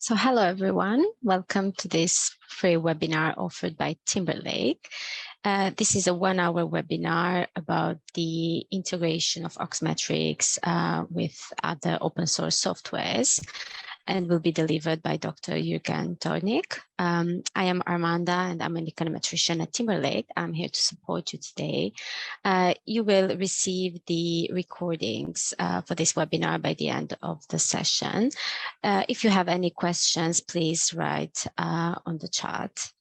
So hello everyone, welcome to this free webinar offered by Timberlake. This is a 1-hour webinar about the integration of OxMetrics with other open source softwares, and will be delivered by Dr. Jurgen Doornik. I am Armanda and I'm an econometrician at Timberlake. I'm here to support you today. You will receive the recordings for this webinar by the end of the session. If you have any questions, please write on the chat.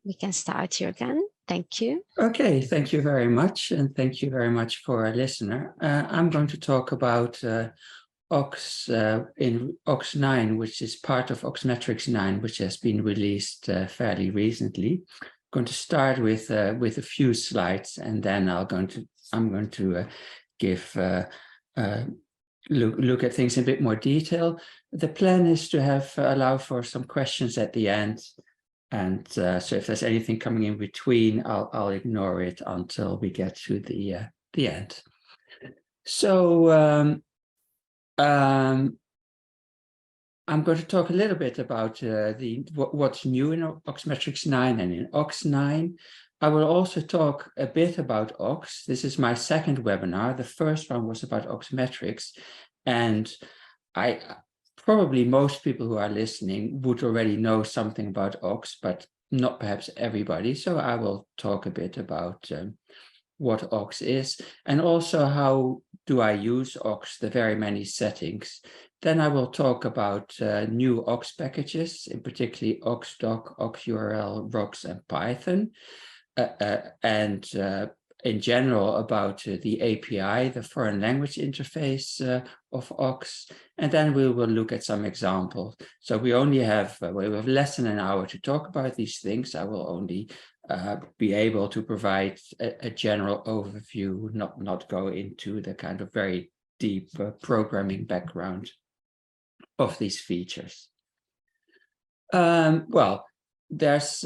We can start, Jurgen. Thank you. Okay, thank you very much. And thank you very much for a listener. I'm going to talk about Ox in Ox 9, which is part of OxMetrics 9, which has been released fairly recently. I'm going to start with a few slides, and then I'm going to give look at things in a bit more detail. The plan is to allow for some questions at the end, and so if there's anything coming in between, I'll ignore it until we get to the end. So. I'm going to talk a little bit about what's new in OxMetrics 9 and in Ox 9. I will also talk a bit about Ox. This is my second webinar. The first one was about OxMetrics, and probably most people who are listening would already know something about Ox, but not perhaps everybody. So I will talk a bit about what Ox is, and also how do I use Ox, the very many settings. Then I will talk about new Ox packages, in particularly OxDoc, OxURL, ROX, and Python, and in general about the API, the foreign language interface of Ox, and then we will look at some examples. So we have less than an hour to talk about these things. I will only be able to provide a general overview, not go into the kind of very deep programming background of these features. Well, there's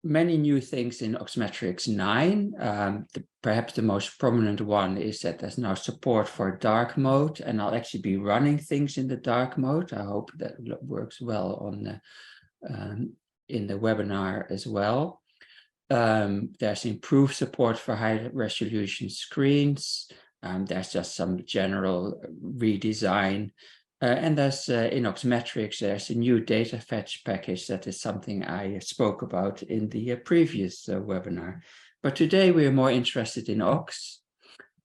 many new things in OxMetrics 9. Perhaps the most prominent one is that there's now support for dark mode, and I'll actually be running things in the dark mode. I hope that works well on in the webinar as well. There's improved support for high resolution screens. There's just some general redesign. And there's in OxMetrics, there's a new data fetch package that is something I spoke about in the previous webinar. But today we are more interested in Ox.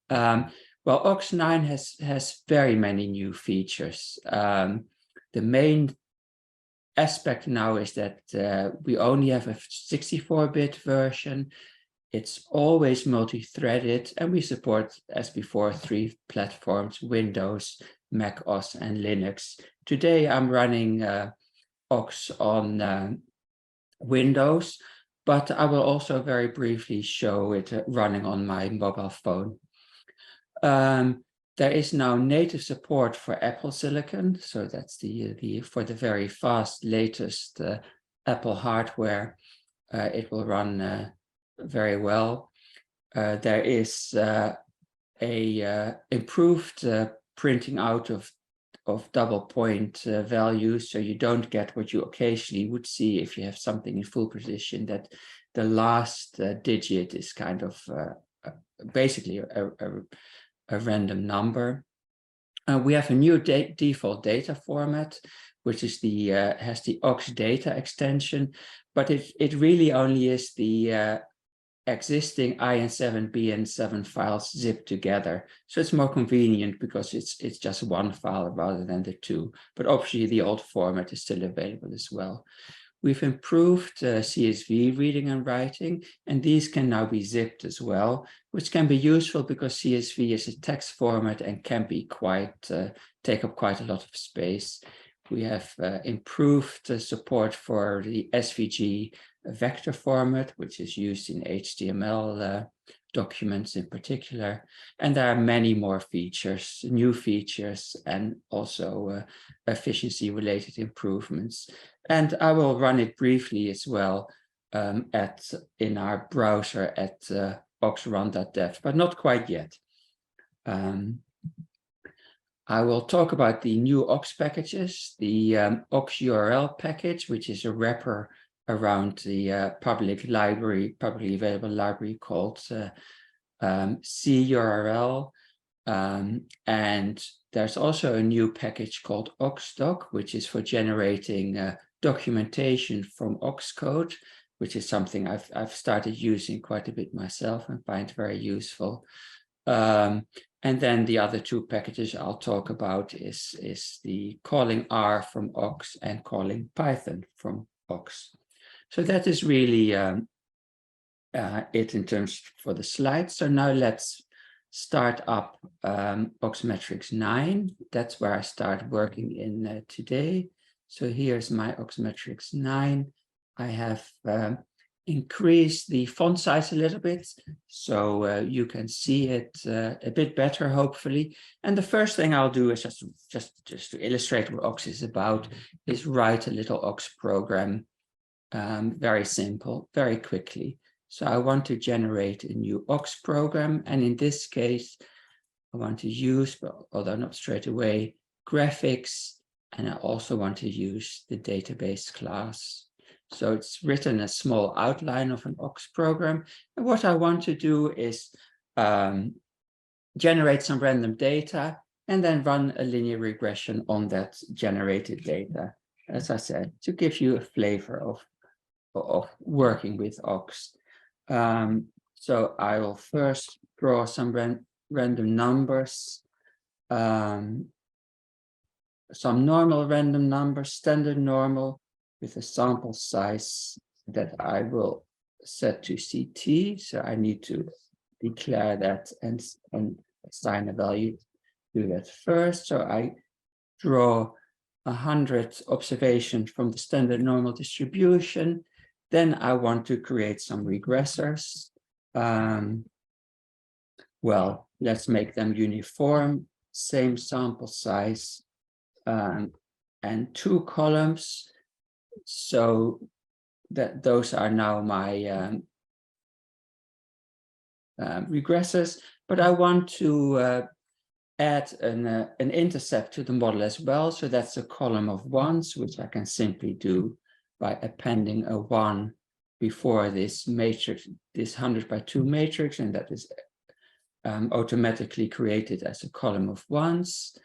Well, Ox 9 has very many new features. The main aspect now is that we only have a 64-bit version. It's always multi-threaded, and we support, as before, 3 platforms: Windows, Mac OS, and Linux. Today I'm running Ox on Windows, but I will also very briefly show it running on my mobile phone. There is now native support for Apple Silicon, so that's for the very fast latest Apple hardware. It will run very well. There is a improved printing out of double point values, so you don't get what you occasionally would see if you have something in full precision, that the last digit is kind of basically a random number. We have a new default data format, which is has the Ox data extension, but it really only is the existing IN7, BN7 files zipped together. So it's more convenient because it's just one file rather than the 2. But obviously the old format is still available as well. We've improved CSV reading and writing, and these can now be zipped as well, which can be useful because CSV is a text format and can be take up quite a lot of space. We have improved support for the SVG vector format, which is used in HTML documents in particular. And there are many more features, new features, and also efficiency-related improvements. And I will run it briefly as well in our browser at oxrun.dev, but not quite yet. I will talk about the new Ox packages, the OxURL package, which is a wrapper around the publicly available library called CURL. And there's also a new package called OxDoc, which is for generating documentation from Oxcode, which is something I've started using quite a bit myself and find very useful. And then the other two packages I'll talk about is the calling R from Ox and calling Python from Ox. So that is really it in terms for the slides. So now let's start up OxMetrics 9. That's where I start working in today. So here's my OxMetrics 9. I have increase the font size a little bit so you can see it a bit better, hopefully. And the first thing I'll do is just to illustrate what Ox is about, is write a little Ox program, very simple, very quickly. So I want to generate a new Ox program, and in this case, I want to use, although not straight away, graphics, and I also want to use the database class. So it's written a small outline of an Ox program. And what I want to do is generate some random data and then run a linear regression on that generated data, as I said, to give you a flavor of working with Ox. So I will first draw some random numbers, some normal random numbers, standard normal, with a sample size that I will set to CT. So I need to declare that and assign a value to that first. So I draw 100 observations from the standard normal distribution. Then I want to create some regressors. Well, let's make them uniform, same sample size, and 2 columns. So that those are now my regressors, but I want to add an intercept to the model as well. So that's a column of ones, which I can simply do by appending a 1 before this matrix, this 100 by 2 matrix, and that is automatically created as a column of ones.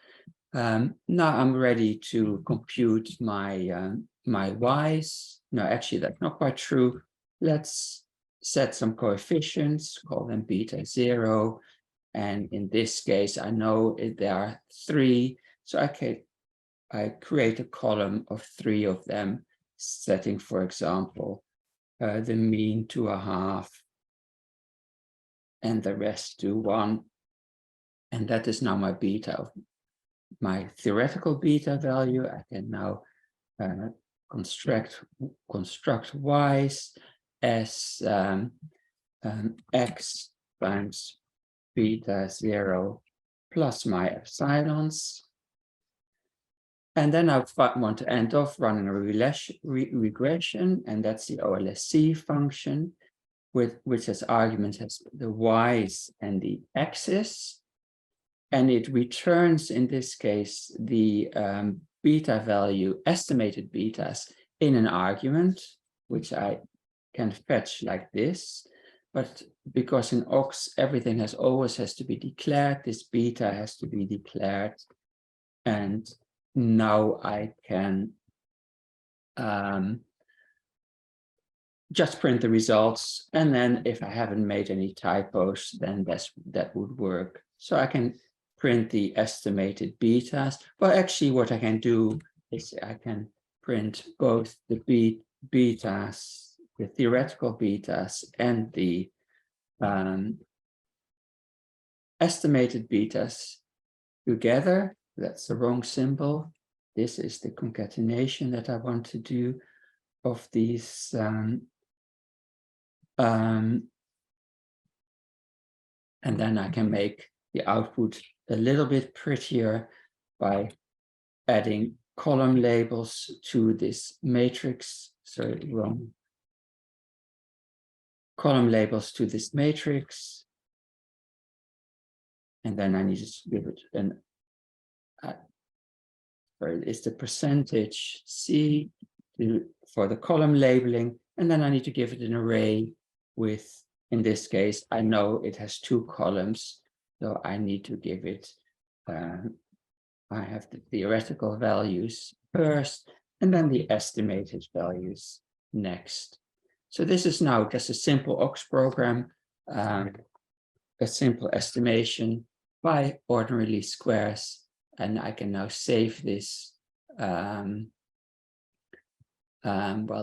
Now I'm ready to compute my my y's. No, actually, that's not quite true. Let's set some coefficients, call them beta 0. And in this case, I know there are 3. So I create a column of 3 of them, setting, for example, the mean to 1/2 and the rest to 1. And that is now my beta, my theoretical beta value. I can now construct y's as x times beta 0 plus my epsilons. And then I want to end off running a regression, and that's the OLSC function, which as arguments has the y's and the x's. And it returns, in this case, the beta value, estimated betas, in an argument, which I can fetch like this. But because in Ox, everything always has to be declared, this beta has to be declared. And now I can just print the results. And then if I haven't made any typos, then that would work. So I can print the estimated betas. Well, actually, what I can do is I can print both the betas, the theoretical betas, and the estimated betas together. That's the wrong symbol. This is the concatenation that I want to do of these and then I can make the output a little bit prettier by adding column labels to this matrix. Sorry, wrong. Column labels to this matrix. And then I need to give it is the percentage C for the column labeling, and then I need to give it an array with, in this case, I know it has 2 columns, so I need to give it, I have the theoretical values first, and then the estimated values next. So this is now just a simple Ox program, a simple estimation by ordinary least squares, and I can now save this. Well,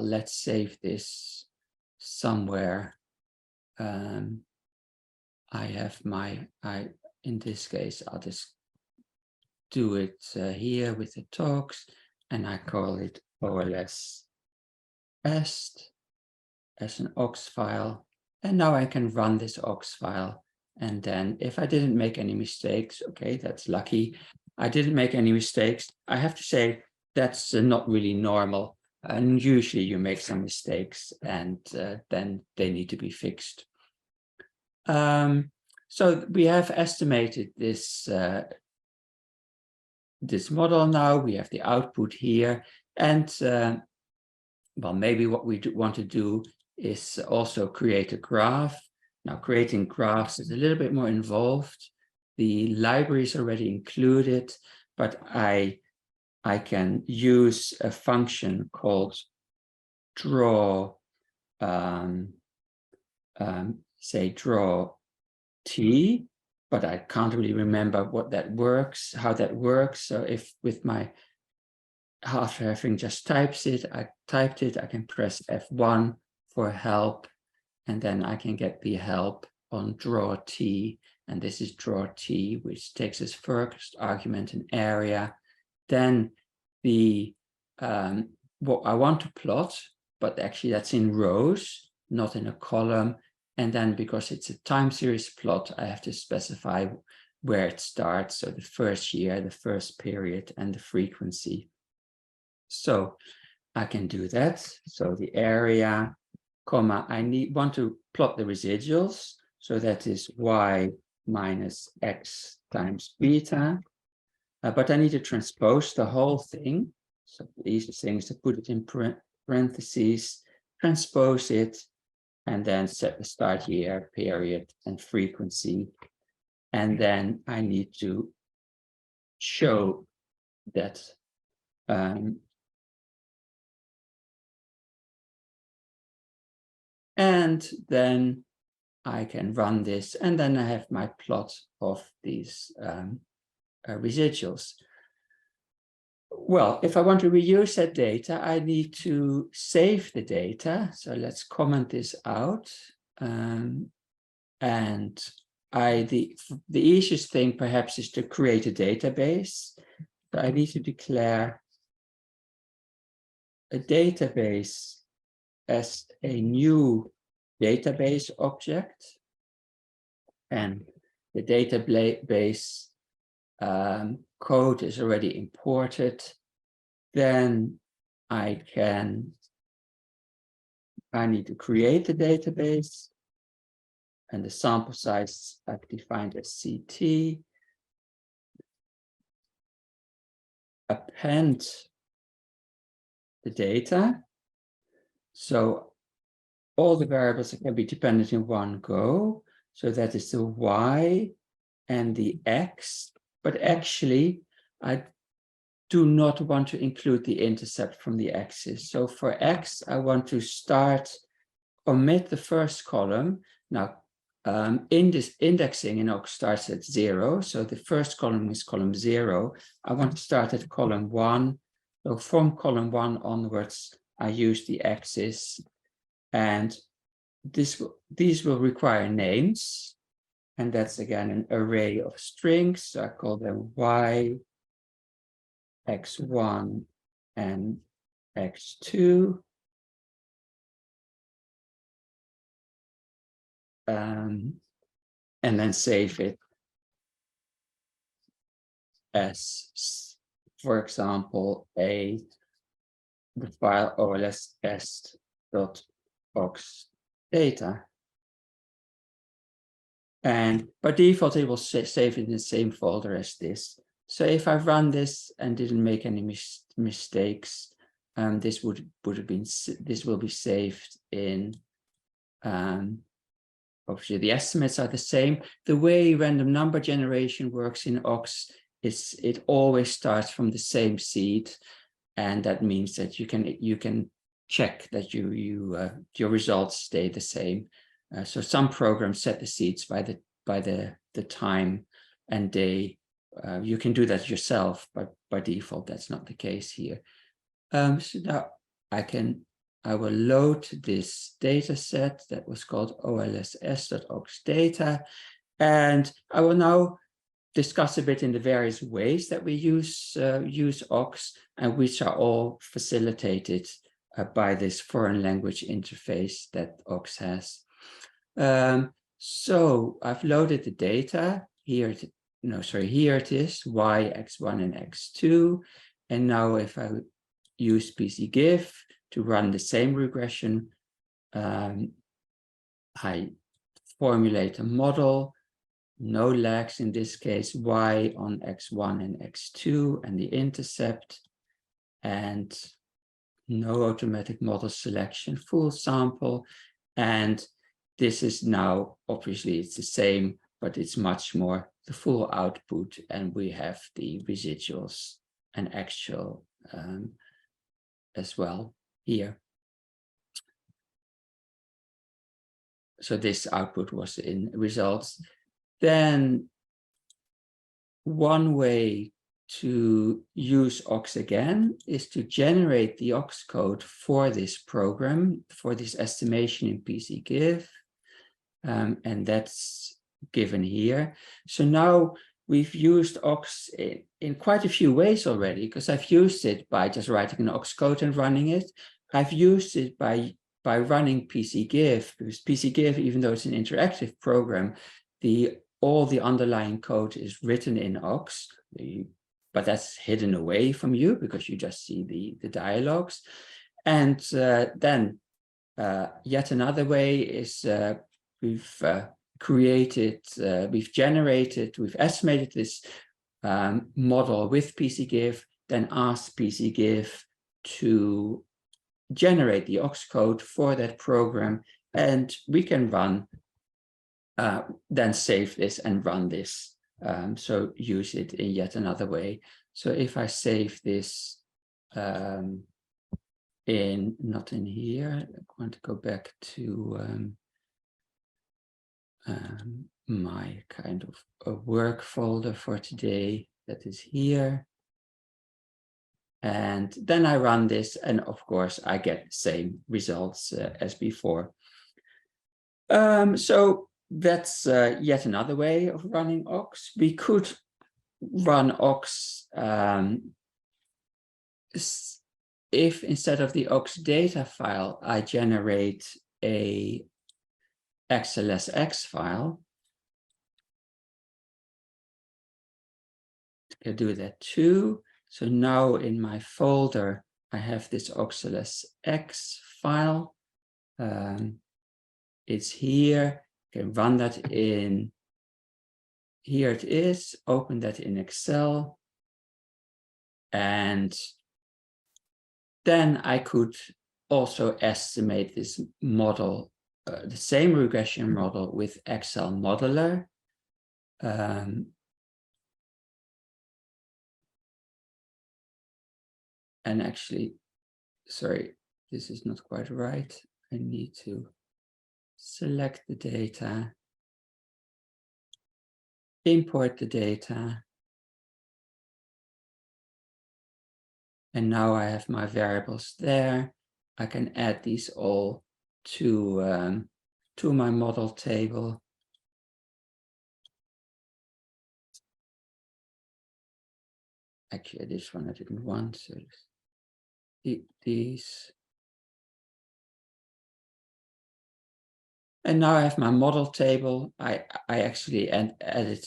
let's save this somewhere. I have in this case, I'll just do it here with the talks, and I call it OLS est as an Ox file. And now I can run this Ox file. And then if I didn't make any mistakes, okay, that's lucky. I didn't make any mistakes. I have to say that's not really normal. And usually you make some mistakes and then they need to be fixed. So we have estimated this, this model now. We have the output here. And well, maybe what we want to do is also create a graph. Now, creating graphs is a little bit more involved. The library is already included, but I can use a function called draw, say draw t, but I can't really remember what that works, how that works. So if with my, after having just typed it, I can press F1 for help, and then I can get the help on draw t, and this is draw t, which takes as first argument an area, then the what I want to plot, but actually that's in rows, not in a column, and then because it's a time series plot, I have to specify where it starts, so the first year, the first period, and the frequency. So I can do that. So the area, comma, I want to plot the residuals. So that is y minus x times beta. But I need to transpose the whole thing. So the easiest thing is to put it in parentheses, transpose it, and then set the start year, period, and frequency. And then I need to show that and then I can run this, and then I have my plot of these residuals. Well, if I want to reuse that data, I need to save the data. So let's comment this out. And the easiest thing perhaps is to create a database. So I need to declare a database as a new database object, and the database code is already imported. Then I need to create the database, and the sample size I've defined as CT. Append the data. So all the variables can be dependent in one go. So that is the y and the x. But actually, I do not want to include the intercept from the x's. So for x, I want to omit the first column. Now, in this indexing in Ox starts at 0. So the first column is column 0. I want to start at column 1. So from column 1 onwards, I use the x's. And these will require names. And that's again an array of strings. So I call them y, x1, and x2. And then save it as, for example, the file OLS_est.ox data. And by default, it will save it in the same folder as this. So if I run this and didn't make any mistakes, this would have been, this will be saved in, obviously the estimates are the same. The way random number generation works in Ox is it always starts from the same seed, and that means that you can check that your results stay the same. So some programs set the seeds by the time and day. You can do that yourself, but by default that's not the case here. So now I will load this data set that was called olss.oxdata, and I will now discuss a bit in the various ways that we use Ox, and which are all facilitated by this foreign language interface that Ox has. So I've loaded the data here. Here it is, y, x1, and x2. And now if I use PCGIF to run the same regression, I formulate a model, no lags in this case, y on x1 and x2 and the intercept, and no automatic model selection, full sample. And this is now, obviously it's the same, but it's much more the full output, and we have the residuals and actual as well here. So this output was in results. Then one way to use Ox again is to generate the Ox code for this program, for this estimation in PCGIF, and that's given here. So now we've used Ox in quite a few ways already, because I've used it by just writing an Ox code and running it. I've used it by running PCGIF, because PCGIF, even though it's an interactive program, all the underlying code is written in Ox, but that's hidden away from you because you just see the dialogues. And then yet another way is we've estimated this model with PCGIF, then asked PCGIF to generate the Ox code for that program, and we can run, then save this and run this. So use it in yet another way. So if I save this not in here, I want to go back to my kind of a work folder for today that is here. And then I run this, and of course I get the same results as before. So that's yet another way of running Ox. We could run Ox if instead of the Ox data file, I generate a XLSX file. I can do that too. So now in my folder, I have this XLSX file. It's here. I can run that in. Here it is. Open that in Excel. And then I could also estimate this model, the same regression model with Excel Modeler. And actually, sorry, this is not quite right. I need to select the data, import the data, and now I have my variables there. I can add these all to my model table. Actually, this one I didn't want, so these. And now I have my model table. I actually added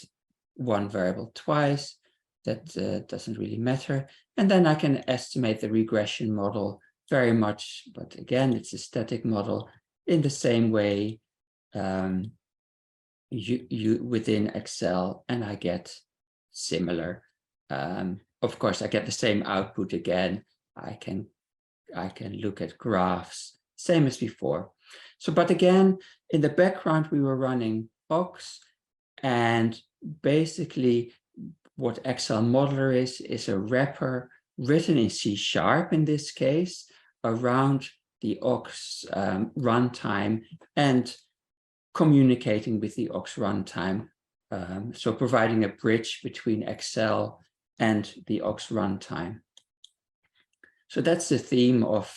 one variable twice. That doesn't really matter. And then I can estimate the regression model very much, but again, it's a static model in the same way within Excel, and I get similar of course, I get the same output again. I can look at graphs, same as before. So, but again, in the background, we were running Ox, and basically what Excel Modeler is a wrapper written in C# in this case, around the Ox runtime and communicating with the Ox runtime. So providing a bridge between Excel and the Ox runtime. So that's the theme of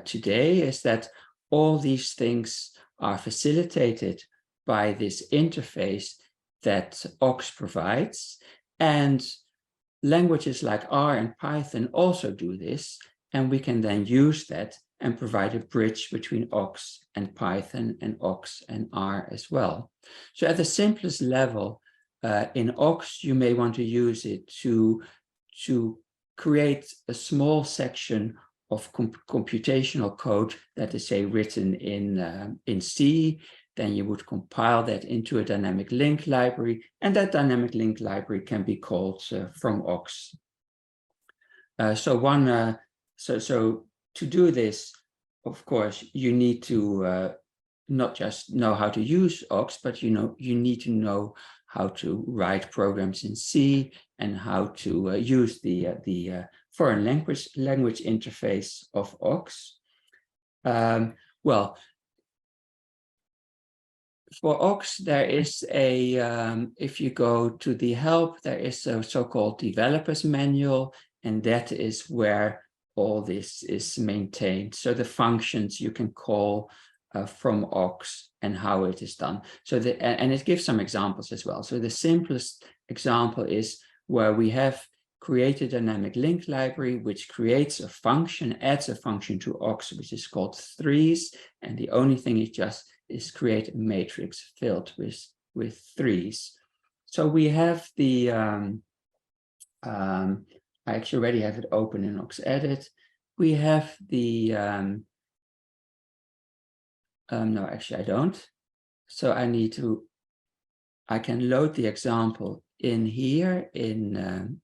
today, is that all these things are facilitated by this interface that Ox provides, and languages like R and Python also do this, and we can then use that and provide a bridge between Ox and Python and Ox and R as well. So at the simplest level, in Ox, you may want to use it to create a small section of computational code that is, say, written in C. Then you would compile that into a dynamic link library, and that dynamic link library can be called from Ox. So to do this, of course, you need to not just know how to use Ox, but you need to know how to write programs in C and how to use the foreign language interface of Ox. Well, for Ox, there is a, if you go to the help, there is a so-called developers manual, and that is where all this is maintained. So the functions you can call from Ox and how it is done. So and it gives some examples as well. So the simplest example is where we have created a dynamic link library, which creates a function, adds a function to Ox, which is called threes. And the only thing it just is create a matrix filled with threes. So we have the, I actually already have it open in OxEdit. We have the, no, actually I don't. So I can load the example in here in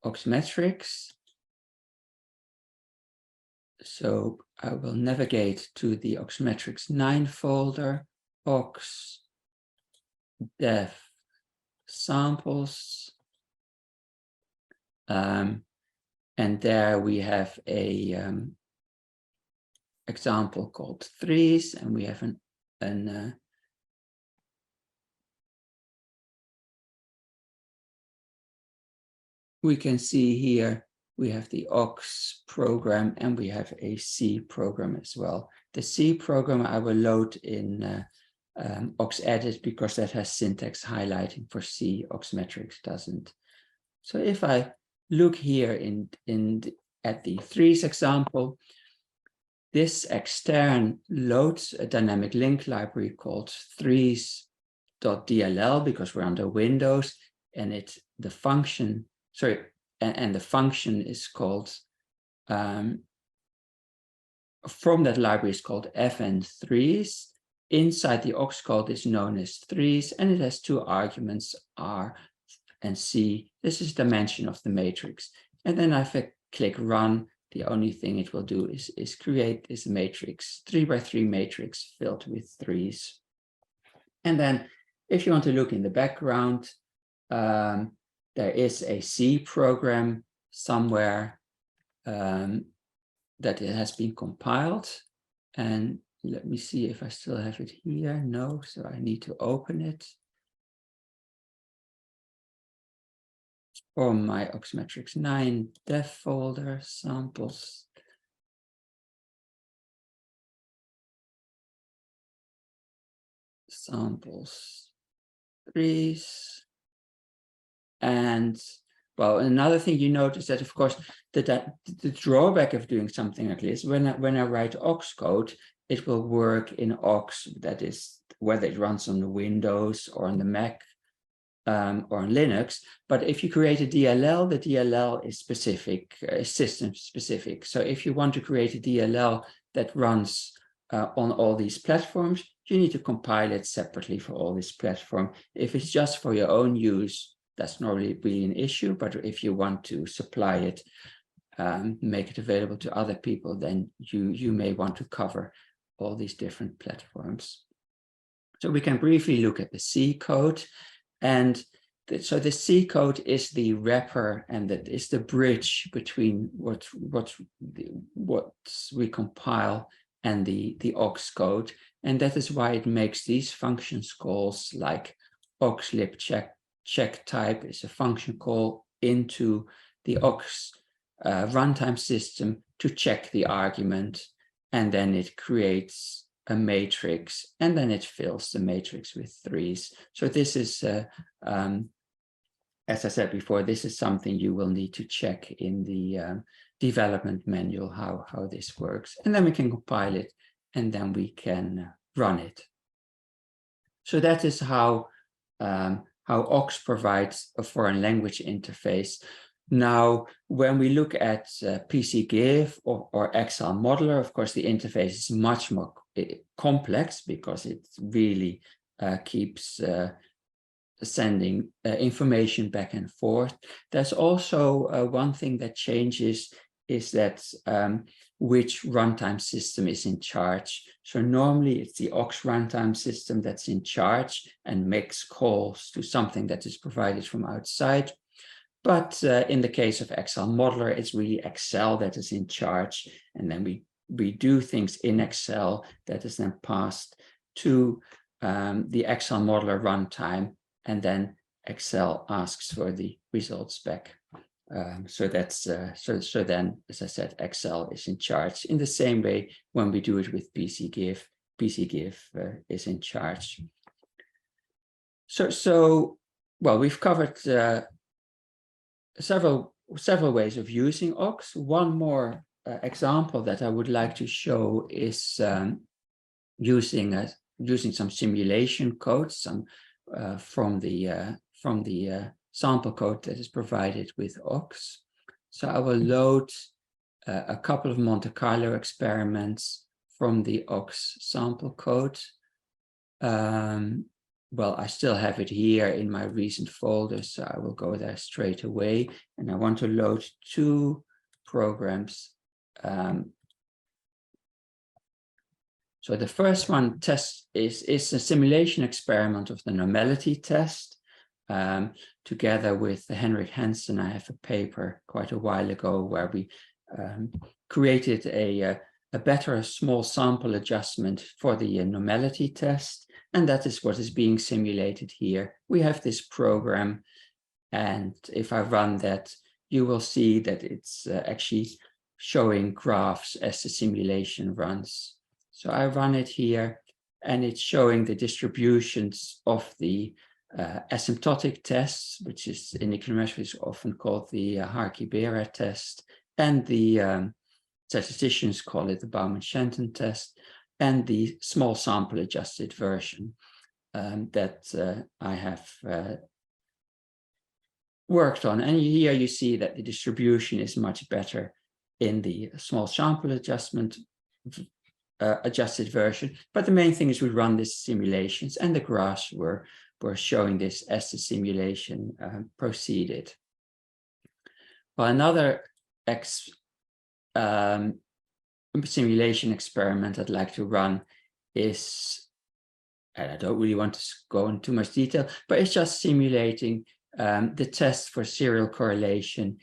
OxMetrics. So I will navigate to the OxMetrics 9 folder, Ox dev samples. And there we have a example called threes, and we have we can see here we have the Ox program and we have a C program as well. The C program I will load in OxEdit because that has syntax highlighting for C. OxMetrics doesn't. So if I look here at the threes example, this extern loads a dynamic link library called threes.dll because we're under Windows, and the function is called from that library is called fn3s. Inside the Ox code is known as threes, and it has two arguments, R and C. This is dimension of the matrix. And then if I click run, the only thing it will do is create this matrix, 3x3 matrix filled with threes. And then if you want to look in the background, there is a C program somewhere that it has been compiled. And let me see if I still have it here. No, so I need to open it. From my OxMetrics 9 dev folder, samples. Samples, threes. And well, another thing you notice that, of course, the drawback of doing something like this, when I write Ox code, it will work in Ox, that is, whether it runs on the Windows or on the Mac, or on Linux. But if you create a DLL, the DLL is specific, system specific. So if you want to create a DLL that runs on all these platforms, you need to compile it separately for all these platforms. If it's just for your own use, that's not really an issue, but if you want to supply it, make it available to other people, then you may want to cover all these different platforms. So we can briefly look at the C code, and so the C code is the wrapper, and that is the bridge between what we compile and the Ox code, and that is why it makes these functions calls like oxlib check type is a function call into the Ox runtime system to check the argument, and then it creates a matrix, and then it fills the matrix with 3s. So this is, as I said before, this is something you will need to check in the development manual, how this works. And then we can compile it, and then we can run it. So that is how Ox provides a foreign language interface. Now, when we look at PCGIF or Excel Modeler, of course, the interface is much more complex because it really keeps sending information back and forth. There's also one thing that changes is that which runtime system is in charge. So normally it's the Ox runtime system that's in charge and makes calls to something that is provided from outside. But in the case of Excel Modeler, it's really Excel that is in charge. And then we do things in Excel that is then passed to the Excel Modeler runtime, and then Excel asks for the results back. So that's so then, as I said, Excel is in charge. In the same way, when we do it with PCGIF, PCGIF is in charge. So well, we've covered several ways of using Ox. One more example that I would like to show is using some simulation code, from the sample code that is provided with Ox. So I will load a couple of Monte Carlo experiments from the Ox sample code. Well, I still have it here in my recent folder, so I will go there straight away. And I want to load 2 programs. So the first one is a simulation experiment of the normality test. Together with Henrik Hansen, I have a paper quite a while ago where we created a better small sample adjustment for the normality test. And that is what is being simulated here. We have this program, and if I run that, you will see that it's actually showing graphs as the simulation runs. So I run it here, and it's showing the distributions of the asymptotic tests, which is in econometrics often called the Harkey-Bera test, and the statisticians call it the Bauman-Shenton test, and the small sample adjusted version that I have worked on. And here you see that the distribution is much better in the small sample adjusted version. But the main thing is we run these simulations, and the graphs were showing this as the simulation proceeded. Well, another simulation experiment I'd like to run is, and I don't really want to go into too much detail, but it's just simulating the test for serial correlation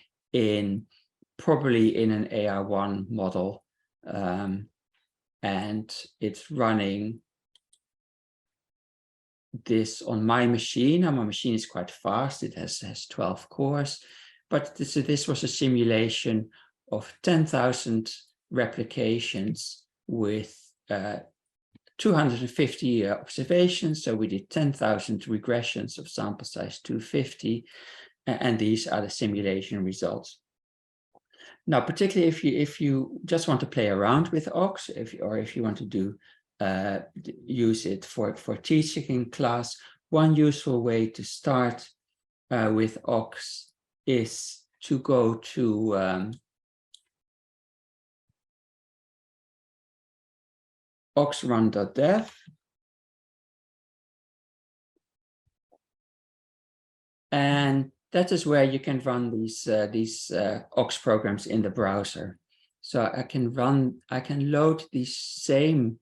probably in an AR1 model. And it's running this on my machine. Now, my machine is quite fast. It has 12 cores, but this was a simulation of 10,000 replications with 250 observations. So we did 10,000 regressions of sample size 250, and these are the simulation results. Now, particularly if you just want to play around with Ox, or if you want to use it for teaching in class, one useful way to start with Ox is to go to oxrun.dev. And that is where you can run these Ox programs in the browser. So I can load these same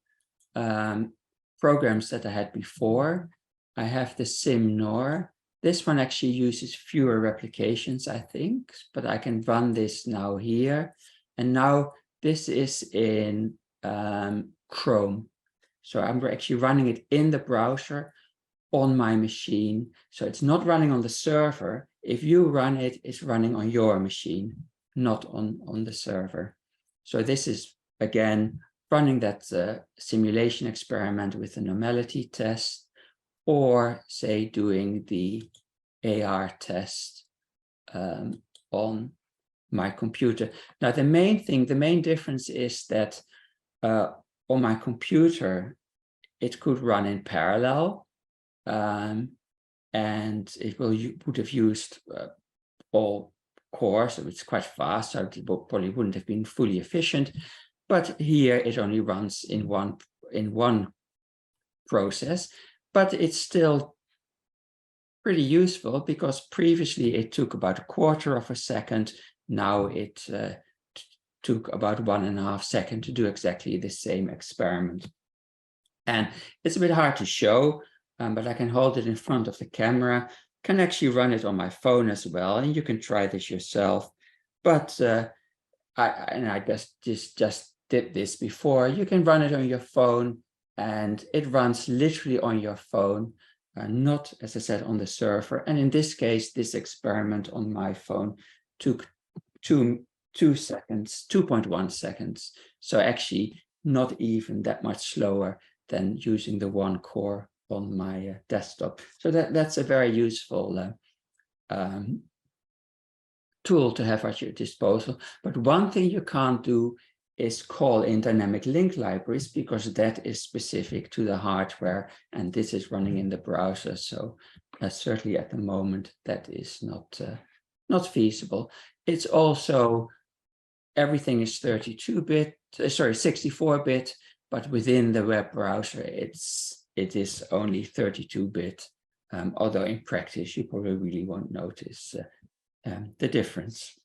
programs that I had before. I have the SimNor. This one actually uses fewer replications, I think, but I can run this now here. And now this is in Chrome. So I'm actually running it in the browser on my machine. So it's not running on the server. If you run it, it's running on your machine, not on the server. So this is, again, running that simulation experiment with the normality test, or say doing the AR test on my computer. Now, the main difference is that on my computer, it could run in parallel, and it would have used all cores, so it's quite fast, so it probably wouldn't have been fully efficient. But here it only runs in one process, but it's still pretty useful because previously it took about 1/4 of a second. Now it took about 1.5 seconds to do exactly the same experiment. And it's a bit hard to show, but I can hold it in front of the camera, can actually run it on my phone as well, and you can try this yourself. But I just did this before. You can run it on your phone, and it runs literally on your phone, not, as I said, on the server. And in this case, this experiment on my phone took 2.1 seconds. So actually not even that much slower than using the one core on my desktop. So that's a very useful tool to have at your disposal. But one thing you can't do is call in dynamic link libraries, because that is specific to the hardware, and this is running in the browser. So certainly at the moment, that is not feasible. It's also, everything is 64-bit, but within the web browser, it is only 32-bit. Although in practice, you probably really won't notice the difference.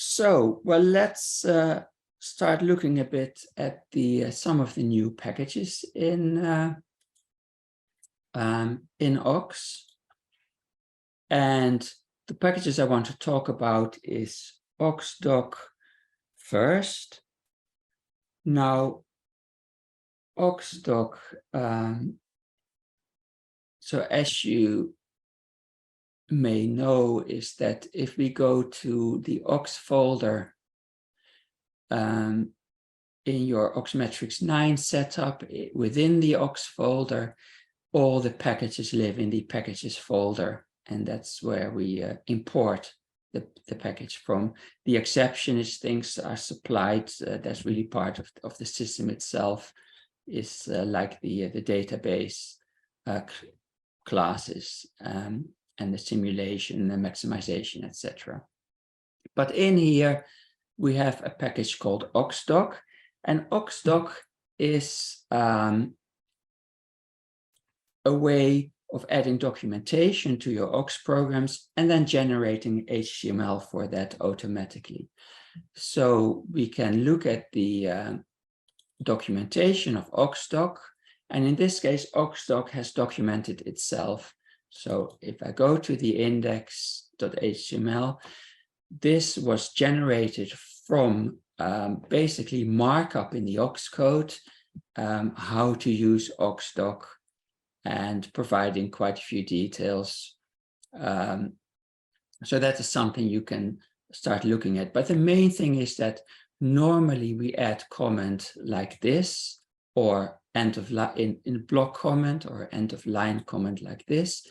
So, well, let's start looking a bit at some of the new packages in Ox. And the packages I want to talk about is OxDoc first. Now, OxDoc, so as you may know, is that if we go to the Ox folder in your OxMetrics 9 setup, within the Ox folder, all the packages live in the packages folder, and that's where we import the package from. The exception is things are supplied, that's really part of the system itself, is like the database classes and the simulation, the maximization, etc. But in here, we have a package called OxDoc, and OxDoc is a way of adding documentation to your Ox programs and then generating HTML for that automatically. So we can look at the documentation of OxDoc, and in this case, OxDoc has documented itself. So if I go to the index.html, this was generated from basically markup in the Ox code, how to use OxDoc, and providing quite a few details. So that is something you can start looking at. But the main thing is that normally we add comment like this, or end of line in block comment, or end of line comment like this.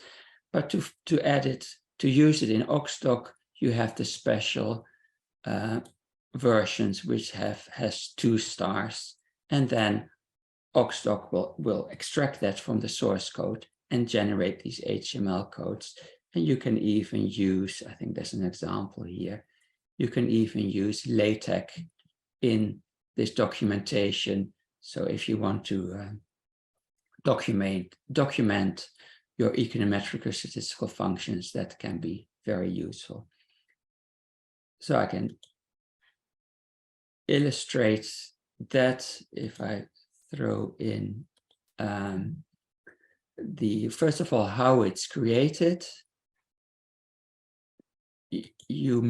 But to add it, to use it in OxDoc, you have the special versions which has 2 stars, and then OxDoc will extract that from the source code and generate these HTML codes. And you can even use, I think there's an example here, you can even use LaTeX in this documentation. So if you want to document your econometric or statistical functions, that can be very useful. So I can illustrate that if I throw in first of all, how it's created. You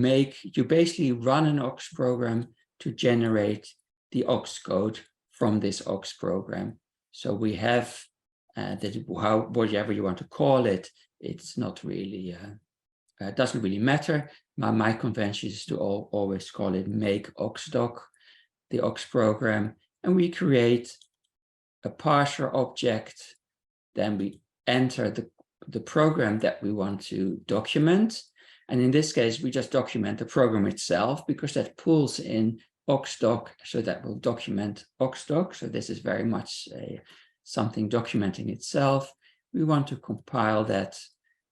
basically run an Ox program to generate the Ox code from this Ox program. So we have whatever you want to call it, it's not really, doesn't really matter. My convention is to always call it make OxDoc, the Ox program, and we create a parser object. Then we enter the program that we want to document. And in this case, we just document the program itself because that pulls in OxDoc, so that will document OxDoc. So this is very much something documenting itself. We want to compile that.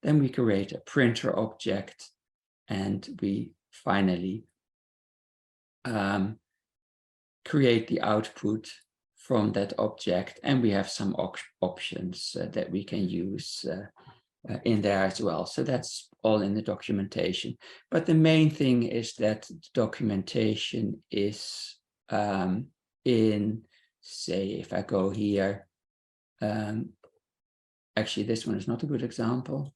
Then we create a printer object, and we finally create the output from that object, and we have some options that we can use in there as well. So that's all in the documentation. But the main thing is that the documentation is in, say, if I go here, actually this one is not a good example.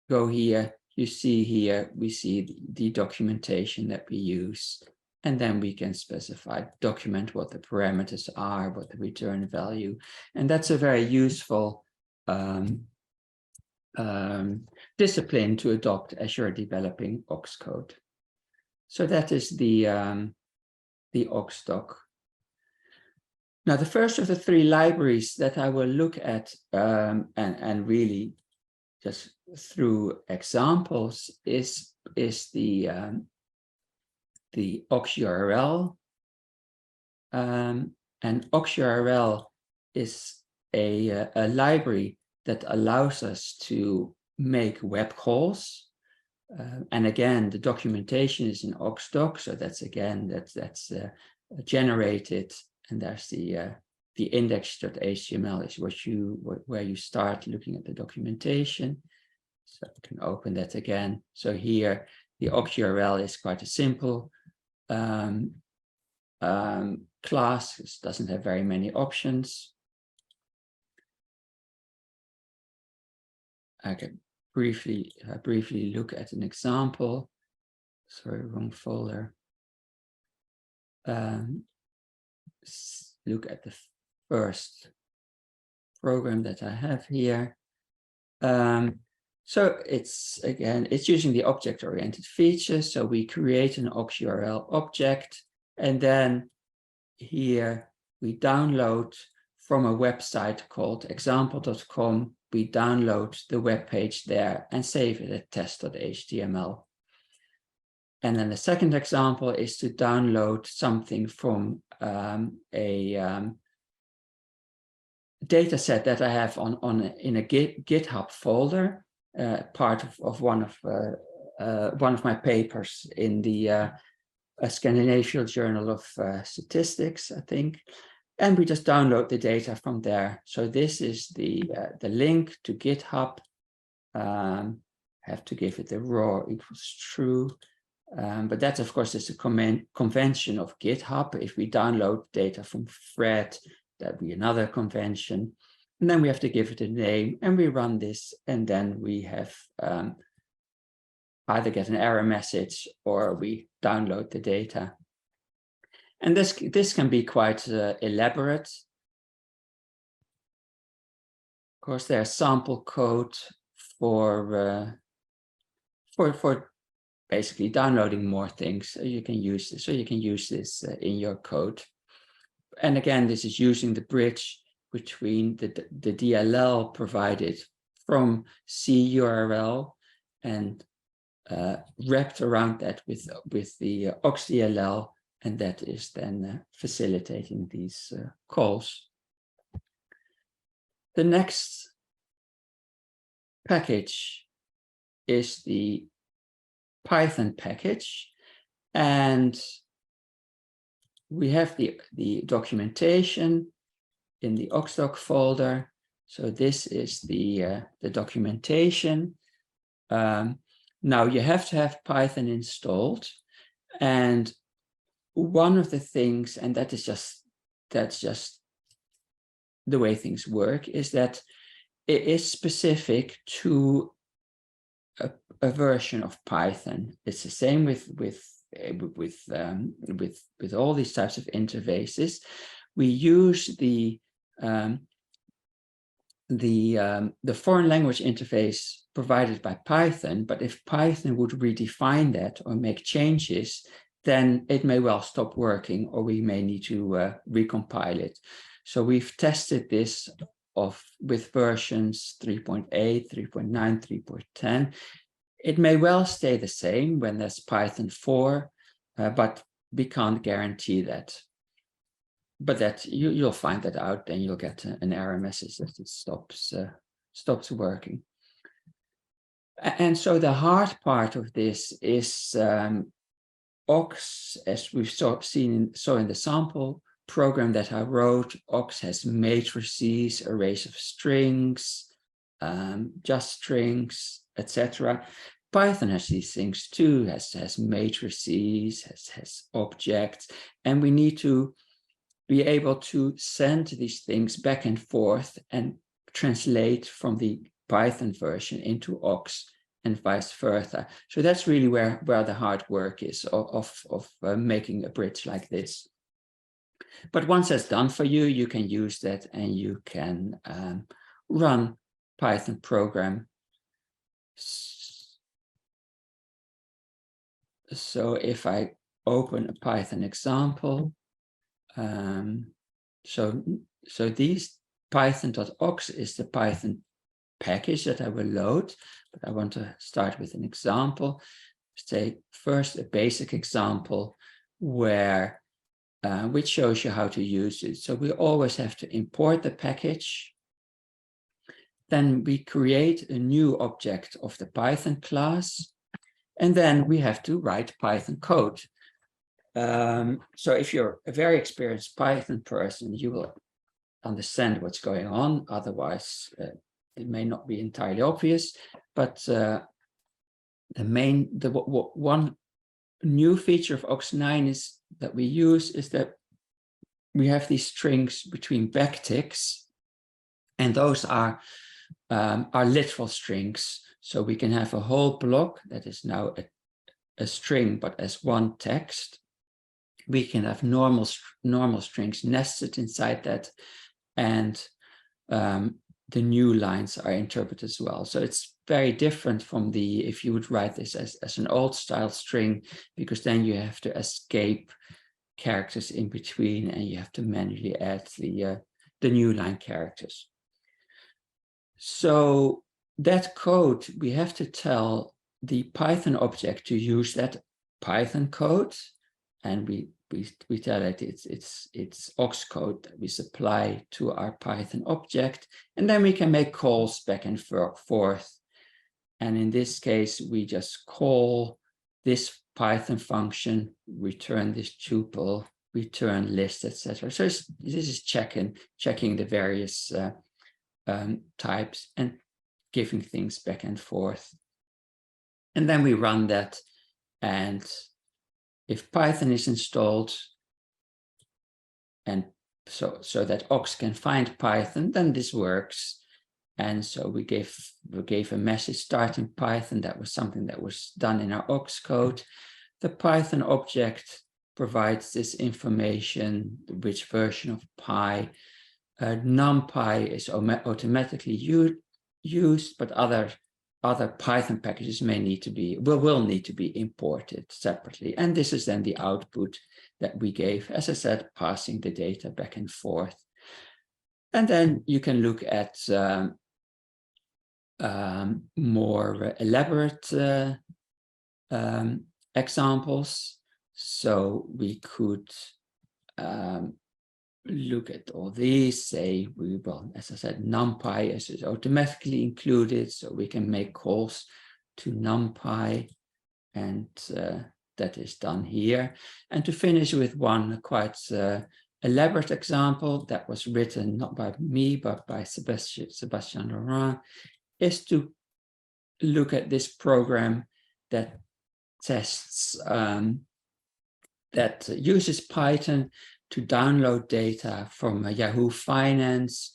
Go here, you see here, we see the documentation that we use, and then we can document what the parameters are, what the return value, and that's a very useful discipline to adopt as you're developing Ox code. So that is the OxDoc. Now, the first of the three libraries that I will look at and really just through examples is the OxURL. And OxURL is a library that allows us to make web calls. And again, the documentation is in OxDoc, so that's generated, and there's the index.html is where you start looking at the documentation. So I can open that again. So here, the OxURL is quite a simple class. It doesn't have very many options. I can briefly look at an example. Sorry, wrong folder. Look at the first program that I have here. So it's using the object-oriented features. So we create an OxURL object, and then here we download from a website called example.com. We download the web page there and save it at test.html. And then the second example is to download something from a data set that I have in a GitHub folder, part of one of my papers in the Scandinavian Journal of Statistics, I think. And we just download the data from there. So this is the link to GitHub. Have to give it the raw equals true. But that, of course, is a convention of GitHub. If we download data from Fred, that'd be another convention. And then we have to give it a name, and we run this, and then we have either get an error message or we download the data. And this can be quite elaborate. Of course, there's sample code for basically downloading more things. So you can use this. So you can use this in your code. And again, this is using the bridge between the DLL provided from CURL and wrapped around that with the OxDLL, and that is then facilitating these calls. The next package is the Python package, and we have the documentation, in the Oxdoc folder. So this is the documentation. Now you have to have Python installed, and one of the things, and that's just the way things work, is that it is specific to a version of Python. It's the same with all these types of interfaces. We use the foreign language interface provided by Python, but if Python would redefine that or make changes, then it may well stop working, or we may need to recompile it. So we've tested this with versions 3.8, 3.9, 3.10. It may well stay the same when there's Python 4, but we can't guarantee that. But that you'll find that out, then you'll get an error message that it stops working. And so the hard part of this is Ox, as we've saw in the sample program that I wrote. Ox has matrices, arrays of strings, just strings, etc. Python has these things too, has matrices, has objects, and we need to be able to send these things back and forth and translate from the Python version into Ox and vice versa. So that's really where the hard work is of making a bridge like this. But once that's done for you, you can use that and you can run Python program. So if I open a Python example, so these python.ox is the Python package that I will load, but I want to start with an example. Say first a basic example where which shows you how to use it. So we always have to import the package. Then we create a new object of the Python class, and then we have to write Python code. So if you're a very experienced Python person, you will understand what's going on. Otherwise, it may not be entirely obvious. But one new feature of Ox9 is that we use is that we have these strings between backticks, and those are literal strings. So we can have a whole block that is now a string, but as one text. We can have normal strings nested inside that, and the new lines are interpreted as well. So it's very different from if you would write this as an old style string, because then you have to escape characters in between and you have to manually add the new line characters. So that code, we have to tell the Python object to use that Python code, and we tell it it's Ox code that we supply to our Python object, and then we can make calls back and forth. And in this case, we just call this Python function, return this tuple, return list, etc. So this is checking the various types and giving things back and forth. And then we run that, and if Python is installed, and so that Ox can find Python, then this works. And so we gave a message starting Python. That was something that was done in our Ox code. The Python object provides this information, which version of Py. NumPy is automatically used, but other Python packages will need to be imported separately. And this is then the output that we gave, as I said, passing the data back and forth. And then you can look at more elaborate examples. So we could look at all these, say, as I said, NumPy is automatically included, so we can make calls to NumPy, and that is done here. And to finish with one quite elaborate example that was written not by me, but by Sébastien Laurent, is to look at this program that tests, that uses Python to download data from Yahoo Finance,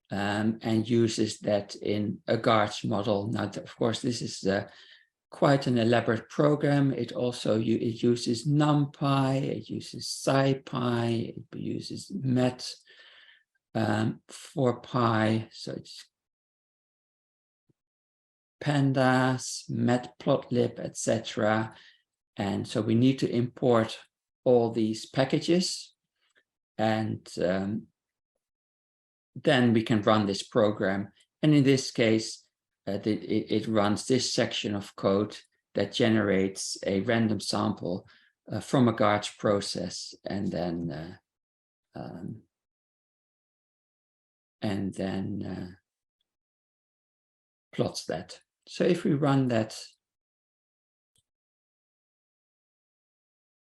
and uses that in a GARCH model. Now, of course, this is quite an elaborate program. It also it uses NumPy, it uses SciPy, it uses Met for Pi, so it's Pandas, Matplotlib, etc. And so we need to import all these packages, and then we can run this program. And in this case, it runs this section of code that generates a random sample from a GARCH process, and then plots that. So if we run that,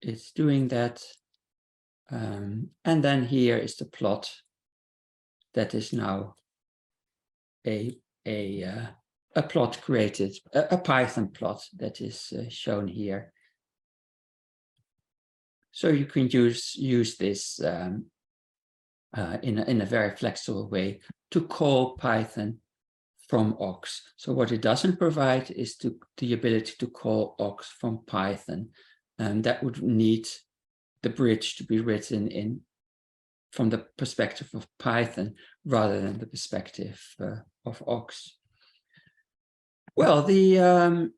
it's doing that. And then here is the plot that is now a plot created, a Python plot that is shown here. So you can use this in a very flexible way to call Python from Ox. So what it doesn't provide is the ability to call Ox from Python. That would need the bridge to be written from the perspective of Python rather than the perspective of Ox. Well, the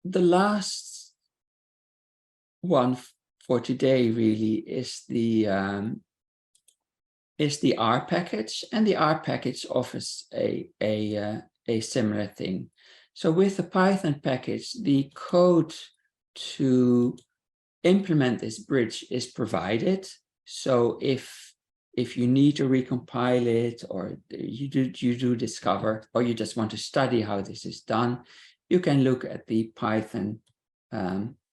last one for today really is the R package, and the R package offers a similar thing. So with the Python package, the code to implement this bridge is provided. So if you need to recompile it, or you do discover, or you just want to study how this is done, you can look at the Python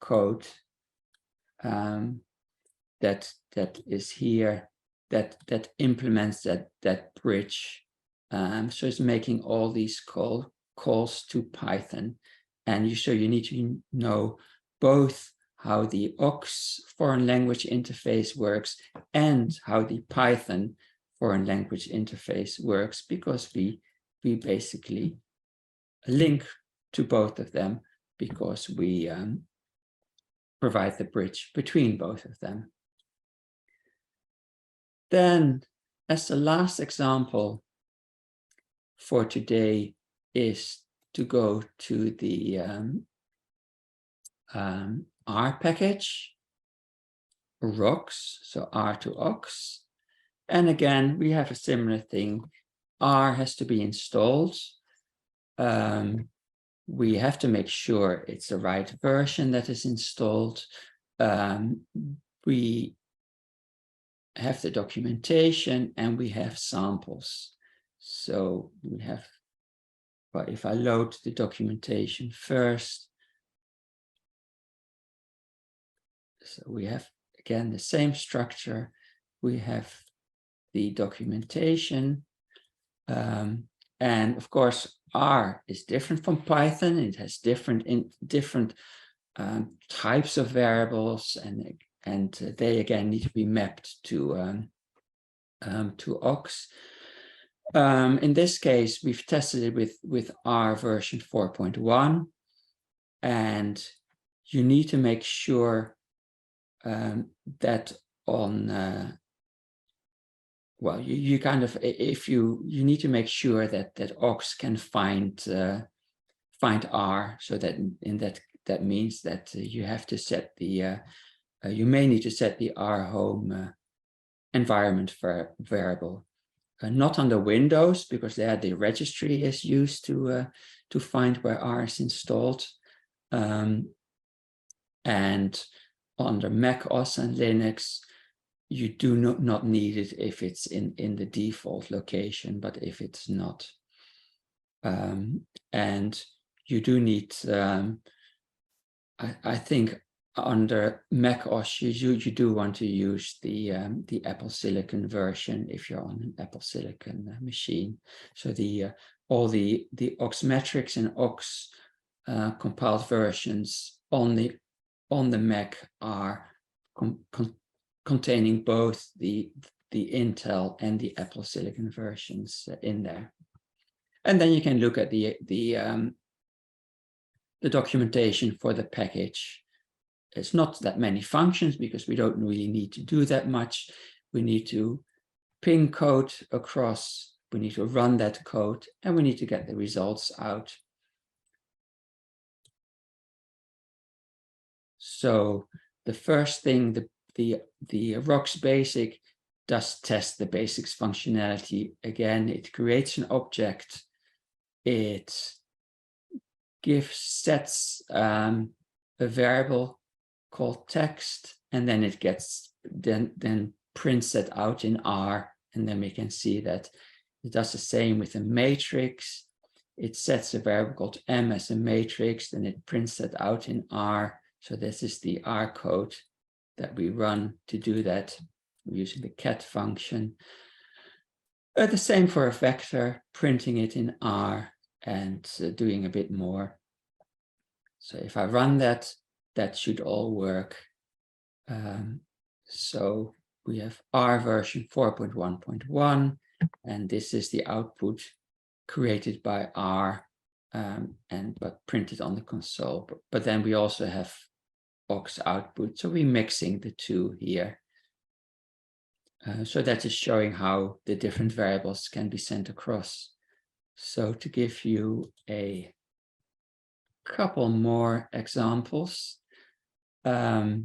code that is here, that implements that bridge. So it's making all these calls to Python, and so you need to know both how the Ox foreign language interface works and how the Python foreign language interface works, because we basically link to both of them, because we provide the bridge between both of them. Then, as the last example for today is to go to the R package, ROX, so R to Ox. And again, we have a similar thing. R has to be installed. We have to make sure it's the right version that is installed. We have the documentation, and we have samples. So we have, well, if I load the documentation first, so we have, again, the same structure. We have the documentation. And of course, R is different from Python. It has different types of variables, and they again need to be mapped to Ox. In this case, we've tested it with R version 4.1, and you need to make sure that on well, you kind of, if you need to make sure that Ox can find R, so that that means that you have to set the you may need to set the R home environment variable, not under Windows, because there the registry is used to find where R is installed, and under Mac OS and Linux, you do not need it if it's in the default location, but if it's not, and you do need, I think under Mac OS, you do want to use the Apple Silicon version if you're on an Apple Silicon machine. So all the OxMetrics and Ox compiled versions on the Mac are containing both the Intel and the Apple Silicon versions in there. And then you can look at the documentation for the package. It's not that many functions because we don't really need to do that much. We need to ping code across, we need to run that code, and we need to get the results out. So the first thing, the ROX basic does test the basics functionality. Again, it creates an object. It sets a variable called text, and then it gets then prints that out in R, and then we can see that it does the same with a matrix. It sets a variable called M as a matrix, then it prints that out in R. So this is the R code that we run to do that. We're using the cat function. The same for a vector, printing it in R and doing a bit more. So if I run that, that should all work. So we have R version 4.1.1, and this is the output created by R but printed on the console. But then we also have Ox output, so we're mixing the two here. So that is showing how the different variables can be sent across. So to give you a couple more examples, that's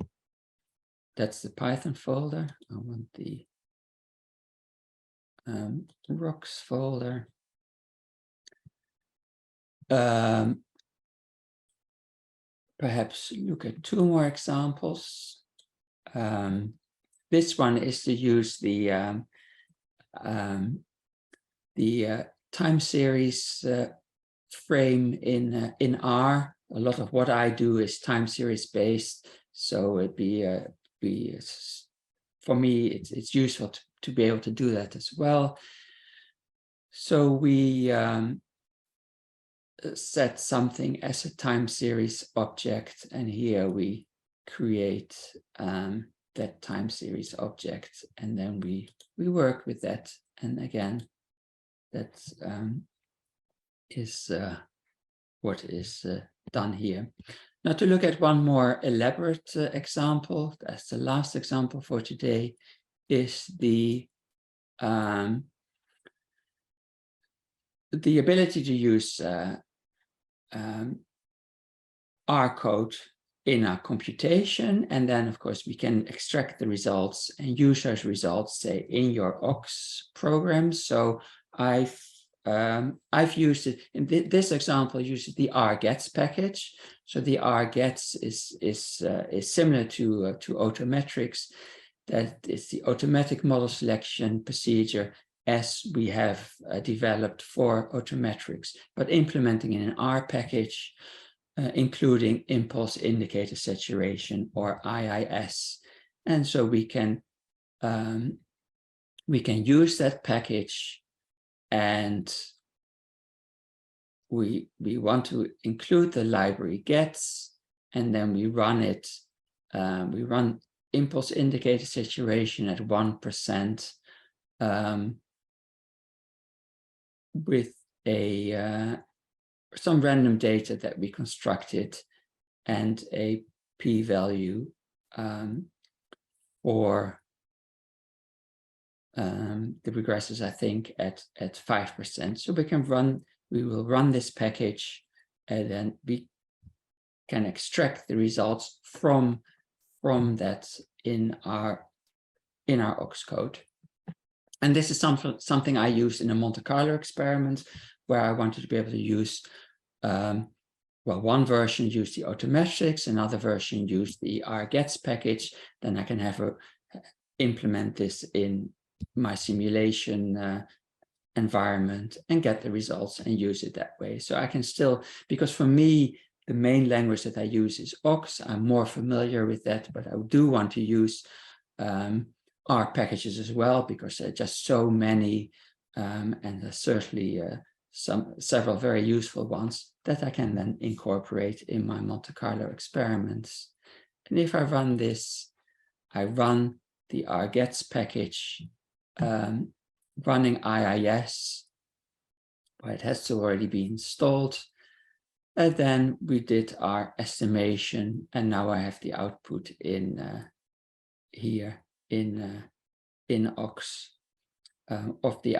the Python folder. I want the ROX folder. Perhaps look at two more examples. This one is to use the time series frame in R. A lot of what I do is time series based, so it'd for me it's useful to be able to do that as well. So we set something as a time series object, and here we create that time series object, and then we work with that. And again, that is what is done here. Now to look at one more elaborate example, that's the last example for today, is the ability to use R code in our computation, and then of course we can extract the results and use those results, say, in your Ox program. So I've used it in this example. Uses the rgets package. So the rgets is similar to OxMetrics. That is the automatic model selection procedure as we have developed for OxMetrics, but implementing in an R package, including impulse indicator saturation, or IIS. And so we can use that package, and we want to include the library gets, and then we run it. We run impulse indicator saturation at 1%. With some random data that we constructed, and a p-value for the regressors, I think, at 5%. So we will run this package, and then we can extract the results from that in our Ox code. And this is something I used in a Monte Carlo experiment, where I wanted to be able to use, one version used the OxMetrics, another version used the rgets package. Then I can implement this in my simulation environment and get the results and use it that way. So I can still, because for me, the main language that I use is Ox. I'm more familiar with that, but I do want to use R packages as well, because there are just so many, and there's certainly several very useful ones that I can then incorporate in my Monte Carlo experiments. And if I run this, I run the rgets package, running IIS, but it has to already be installed. And then we did our estimation, and now I have the output in here in Ox of the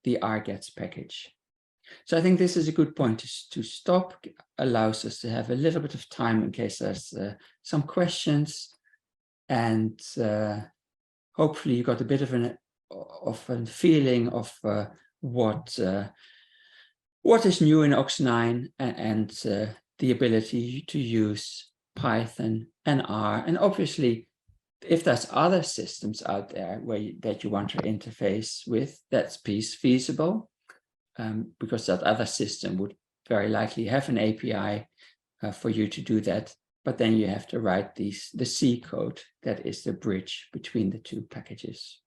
rgets package. So I think this is a good point to stop. Allows us to have a little bit of time in case there's some questions, and hopefully you got a bit of a feeling of what is new in Ox9 and the ability to use Python and R. And obviously, if there's other systems out there that you want to interface with, that's feasible, because that other system would very likely have an API for you to do that. But then you have to write the C code that is the bridge between the two packages.